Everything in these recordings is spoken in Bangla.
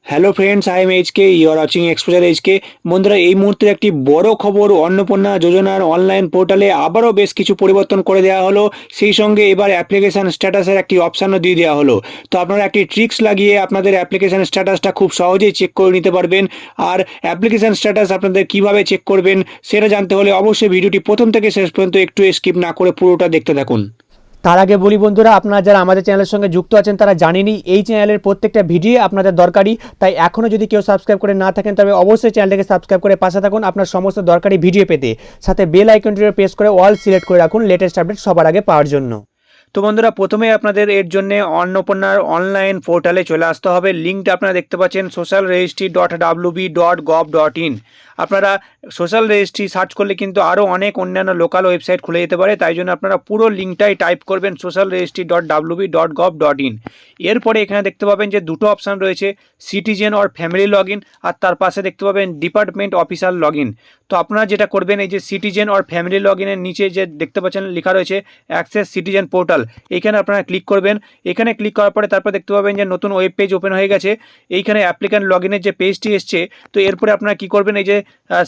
Hello friends, I am HK, you are watching Exposure HK. বন্ধুরা, এই মুহূর্তে একটি বড় খবর, অন্নপূর্ণা যোজনার অনলাইন পোর্টালে আবারও বেশ কিছু পরিবর্তন করে দেওয়া হলো। সেই সঙ্গে এবার অ্যাপ্লিকেশন স্ট্যাটাসের একটি অপশানও দিয়ে দেওয়া হলো। তো আপনারা একটি ট্রিক্স লাগিয়ে আপনাদের অ্যাপ্লিকেশন স্ট্যাটাসটা খুব সহজেই চেক করে নিতে পারবেন। আর অ্যাপ্লিকেশন স্ট্যাটাস আপনাদের কিভাবে চেক করবেন সেটা জানতে হলে অবশ্যই ভিডিওটি প্রথম থেকে শেষ পর্যন্ত একটু স্কিপ না করে পুরোটা দেখতে থাকুন। তার আগে বলি বন্ধুরা, আপনারা যারা আমাদের চ্যানেলের সঙ্গে যুক্ত আছেন তারা জানেনই এই চ্যানেলের প্রত্যেকটা ভিডিও আপনাদের দরকারি। তাই এখনও যদি কেউ সাবস্ক্রাইব করে না থাকেন তবে অবশ্যই চ্যানেলটাকে সাবস্ক্রাইব করে পাশে থাকুন আপনার সমস্ত দরকারি ভিডিও পেতে। সাথে বেল আইকনটিতে প্রেস করে অল সিলেক্ট করে রাখুন লেটেস্ট আপডেট সবার আগে পাওয়ার জন্য। তো বন্ধুরা, প্রথমে আপনাদের এর জন্য অন্নপূর্ণার অনলাইন পোর্টালে চলে আসতে হবে। লিঙ্কটা আপনারা দেখতে পাচ্ছেন socialregistry.wb.gov.in। আপনারা সোশ্যাল রেজিস্ট্রি সার্চ করলে কিন্তু আরও অনেক অন্যান্য লোকাল ওয়েবসাইট খুলে যেতে পারে, তাই জন্য আপনারা পুরো লিঙ্কটাই টাইপ করবেন socialregistry.wb.gov.in। এরপরে এখানে দেখতে পাবেন যে দুটো অপশান রয়েছে, citizen or family log in, আর তার পাশে দেখতে পাবেন ডিপার্টমেন্ট অফিসার লগ ইন। তো আপনারা যেটা করবেন, এই যে সিটিজেন অর ফ্যামিলি লগ ইনের নিচে যে দেখতে পাচ্ছেন লেখা রয়েছে অ্যাক্সেস সিটিজেন পোর্টাল, এইখানে আপনারা ক্লিক করবেন। এখানে ক্লিক করার পরে তারপর দেখতে পাবেন যে নতুন ওয়েব পেজ ওপেন হয়ে গেছে। এইখানে অ্যাপ্লিক্যান্ট লগ ইনের যে পেজটি এসছে, তো এরপরে আপনারা কী করবেন, এই যে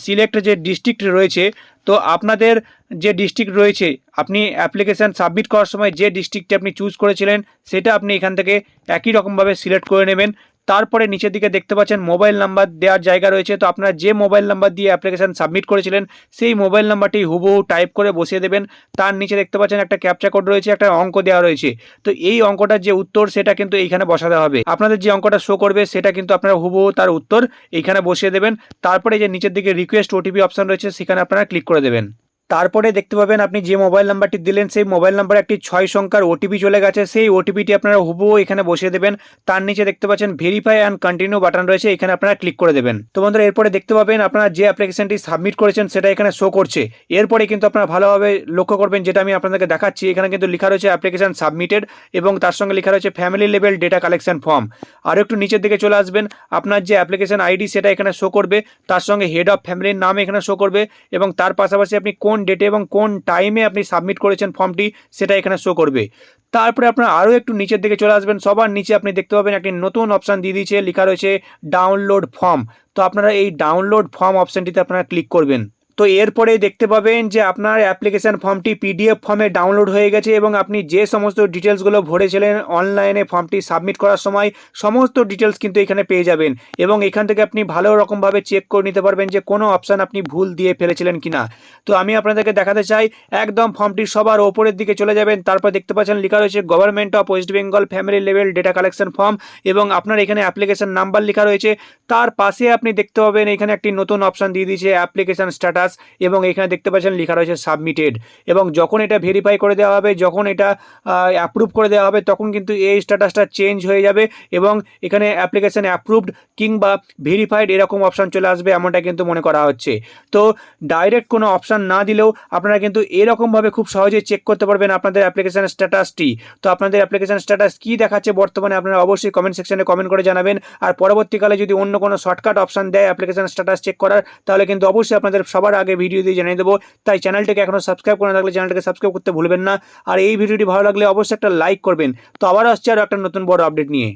সিলেক্ট যে ডিস্ট্রিক্ট রয়েছে, তো আপনাদের যে ডিস্ট্রিক্ট রয়েছে, আপনি অ্যাপ্লিকেশান সাবমিট করার সময় যে ডিস্ট্রিক্টটি আপনি চুজ করেছিলেন সেটা আপনি এখান থেকে একই রকমভাবে সিলেক্ট করে নেবেন। তারপরে নিচের দিকে দেখতে পাচ্ছেন মোবাইল নাম্বার দেওয়ার জায়গা রয়েছে। তো আপনারা যে মোবাইল নাম্বার দিয়ে অ্যাপ্লিকেশান সাবমিট করেছিলেন সেই মোবাইল নাম্বারটি হুবহু টাইপ করে বসিয়ে দেবেন। তার নিচে দেখতে পাচ্ছেন একটা ক্যাপচা কোড রয়েছে, একটা অঙ্ক দেওয়া রয়েছে। তো এই অঙ্কটার যে উত্তর সেটা কিন্তু এইখানে বসাতে হবে। আপনাদের যে অঙ্কটা শো করবে সেটা কিন্তু আপনারা হুবহু তার উত্তর এইখানে বসিয়ে দেবেন। তারপরে যে নিচের দিকে রিকোয়েস্ট ওটিপি অপশান রয়েছে সেখানে আপনারা ক্লিক করে দেবেন। তারপরে দেখতে পাবেন আপনি যে মোবাইল নাম্বারটি দিলেন সেই মোবাইল নাম্বারে একটি 6 সংখ্যার ওটিপি চলে গেছে। সেই ওটিপিটি আপনারা হুবহু এখানে বসিয়ে দেবেন। তার নিচে দেখতে পাচ্ছেন ভেরিফাই অ্যান্ড কন্টিনিউ বাটন রয়েছে, এখানে আপনারা ক্লিক করে দেবেন। তো বন্ধুরা, এরপরে দেখতে পাবেন আপনারা যে অ্যাপ্লিকেশনটি সাবমিট করেছেন সেটা এখানে শো করছে। এরপরে কিন্তু আপনারা ভালোভাবে লক্ষ্য করবেন, যেটা আমি আপনাদেরকে দেখাচ্ছি, এখানে কিন্তু লেখা রয়েছে অ্যাপ্লিকেশন সাবমিটেড এবং তার সঙ্গে লেখা রয়েছে family level data collection form. আর একটু নিচের দিকে চলে আসবেন, আপনার যে অ্যাপ্লিকেশন আইডি সেটা এখানে শো করবে, তার সঙ্গে হেড অফ ফ্যামিলির নাম এখানে শো করবে এবং তার পাশাপাশি আপনি কোন ডেটে এবং কোন টাইমে আপনি সাবমিট করেছেন ফর্মটি সেটা এখানে শো করবে। তারপরে আপনারা আরও একটু নিচের দিকে চলে আসবেন, সবার নিচে আপনি দেখতে পাবেন একটি নতুন অপশান দিয়ে দিয়েছে, লেখা রয়েছে ডাউনলোড ফর্ম। তো আপনারা এই ডাউনলোড ফর্ম অপশানটিতে আপনারা ক্লিক করবেন। তো এরপরে দেখতে পাবেন যে আপনার অ্যাপ্লিকেশান ফর্মটি পিডিএফ ফর্মে ডাউনলোড হয়ে গেছে এবং আপনি যে সমস্ত ডিটেলসগুলো ভরেছিলেন অনলাইনে ফর্মটি সাবমিট করার সময় সমস্ত ডিটেলস কিন্তু এখানে পেয়ে যাবেন এবং এখান থেকে আপনি ভালো রকমভাবে চেক করে নিতে পারবেন যে কোনো অপশান আপনি ভুল দিয়ে ফেলেছিলেন কিনা। তো আমি আপনাদেরকে দেখাতে চাই, একদম ফর্মটির সবার ওপরের দিকে চলে যাবেন, তারপর দেখতে পাচ্ছেন লেখা রয়েছে government of West Bengal family level data collection form এবং আপনার এখানে অ্যাপ্লিকেশন নাম্বার লেখা রয়েছে। তার পাশে আপনি দেখতে পাবেন এখানে একটি নতুন অপশান দিয়ে দিয়েছে অ্যাপ্লিকেশন স্ট্যাটাস এবং এখানে দেখতে পাচ্ছেন লেখা রয়েছে সাবমিটেড। এবং যখন এটা ভেরিফাই করে দেওয়া হবে, যখন এটা অ্যাপ্রুভ করে দেওয়া হবে, তখন কিন্তু এই স্ট্যাটাসটা চেঞ্জ হয়ে যাবে এবং এখানে অ্যাপ্লিকেশন অ্যাপ্রুভড কিংবা ভেরিফাইড এরকম অপশান চলে আসবে, এমনটা কিন্তু মনে করা হচ্ছে। তো ডাইরেক্ট কোনো অপশান না দিলেও আপনারা কিন্তু এরকমভাবে খুব সহজেই চেক করতে পারবেন আপনাদের অ্যাপ্লিকেশন স্ট্যাটাসটি। তো আপনাদের অ্যাপ্লিকেশন স্ট্যাটাস কী দেখাচ্ছে বর্তমানে আপনারা অবশ্যই কমেন্ট সেকশনে কমেন্ট করে জানাবেন। আর পরবর্তীকালে যদি অন্য কোনো শর্টকাট অপশান দেয় অ্যাপ্লিকেশন স্ট্যাটাস চেক করার, তাহলে কিন্তু অবশ্যই আপনাদের সবার আগে ভিডিও দিয়ে জানিয়ে দেবো। তাই চ্যানেলটিকে এখনও সাবস্ক্রাইব করে না থাকলে চ্যানেলটিকে সাবস্ক্রাইব করতে ভুলবেন না। আর এই ভিডিওটি ভালো লাগলে অবশ্যই একটা লাইক করবেন। তো আবার আসছে আরও একটা নতুন বড় আপডেট নিয়ে।